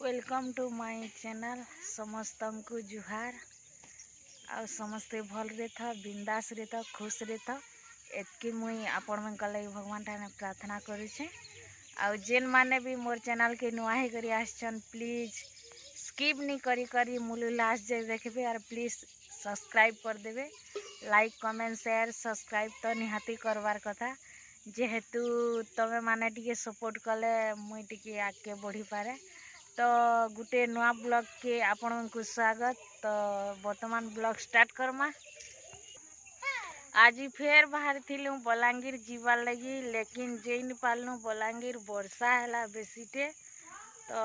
Welcome to my channel. समस्त को जुहार आ समस्ते भल रे था, बिंदास रे था, खुश रे था। एतकी मुई आपण मन लगी भगवान ठाने प्रार्थना करुछे। आ जेन माने भी मोर चैनल के नुआ ही करी आछन प्लीज स्किप नहीं करी मुलु लास्ट जाए देखबे और प्लीज सब्सक्राइब कर देबे। लाइक कमेंट शेयर सब्सक्राइब तो निहाती करवार कथा, जेहेतु तमे माने टिके सपोर्ट कले मुई टिके आगे बढ़ी पारे। तो गुटे नुआ ब्लॉग के आपण को स्वागत। तो वर्तमान ब्लॉग स्टार्ट करमा। आज फेर बाहर थिलु बलांगीर जीवार लगी, लेकिन जेन पालनु बलांगीर वर्षा हैला बेसीटे। तो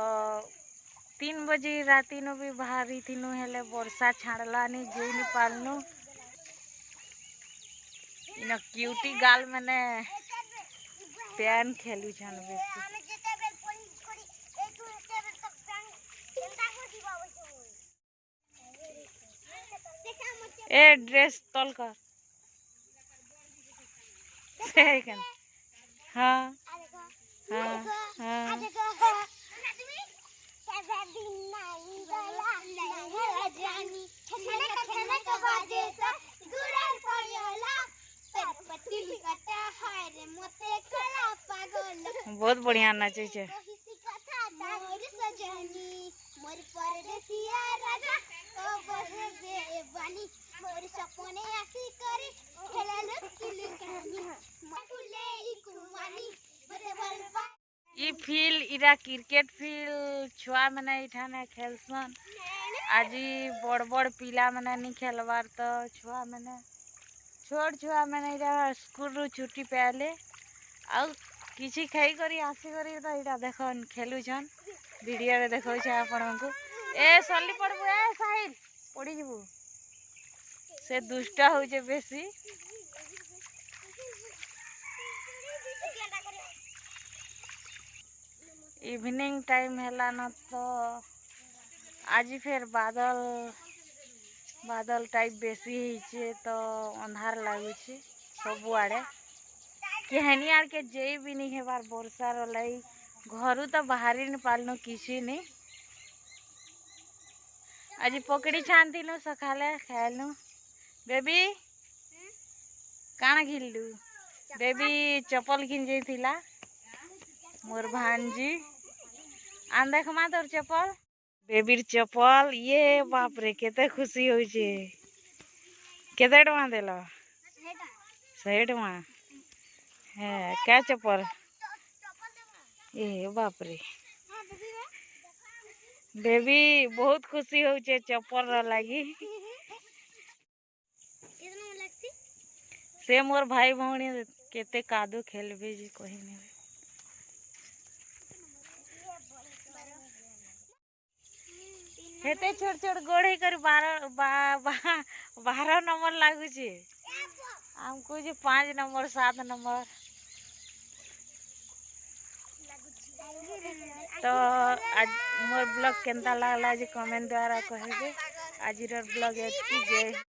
3 बजे राती नो भी बाहरी थिनु हेले वर्षा छाड़लानी जेन पालनु। इन क्यूटी गाल मैंने पैन खेलु छन बेसी। ए ड्रेस तल कर हाँ हाँ हाँ। बहुत बढ़िया नाचे छे। ई फील्ड इरा क्रिकेट फील्ड छुआ मैंने इठाने खेलसन। आज बड़ बड़ पिला मैंने नहीं खेलवार, तो छुआ मैंने छोट छुआ मैंने इरा स्कूल रु छुट्टी पाले आ किसी खाई करी आसी करी तो इरा देखन खेलुछन। वीडियो रे देखौ छै आपण को। ए सल्ली पड़बू, ए साहिल पड़ी जबू। से दुष्टा हो जे बेसी। इवनिंग टाइम हैला न, तो आज फिर बादल टाइप बेसी है, तो अंधार लगुचे सब आड़े। केहनी आड़ के जे भी नहीं है बार वर्षार लाई घर तो बाहर नहीं पालनु किसी नहीं। आज पकड़ी छानथिलु सकाले खाइलु। बेबी काना घिलु? बेबी चप्पल घिन जाइथिला मोर भांजी। आन देख मा तोर चप्पल, बेबीर चप्पल। ये बाप रे केते खुशी होई छे। केते टका देला? 100 टका है। क्या चप्पल? ए बाप रे, बेबी बहुत खुशी हो छे चप्पल लगी। से मोर भाई भौणी केते कादो खेलबे जी कहि नहीं। हेते छोट छोट गोड़े कर 12 नंबर लागू छे। हमको जो 5 नंबर 7 नंबर। तो आज मोर ब्लॉग केनता लागला जी कमेंट द्वारा कहबे। आज ब्लॉग एतकी जय।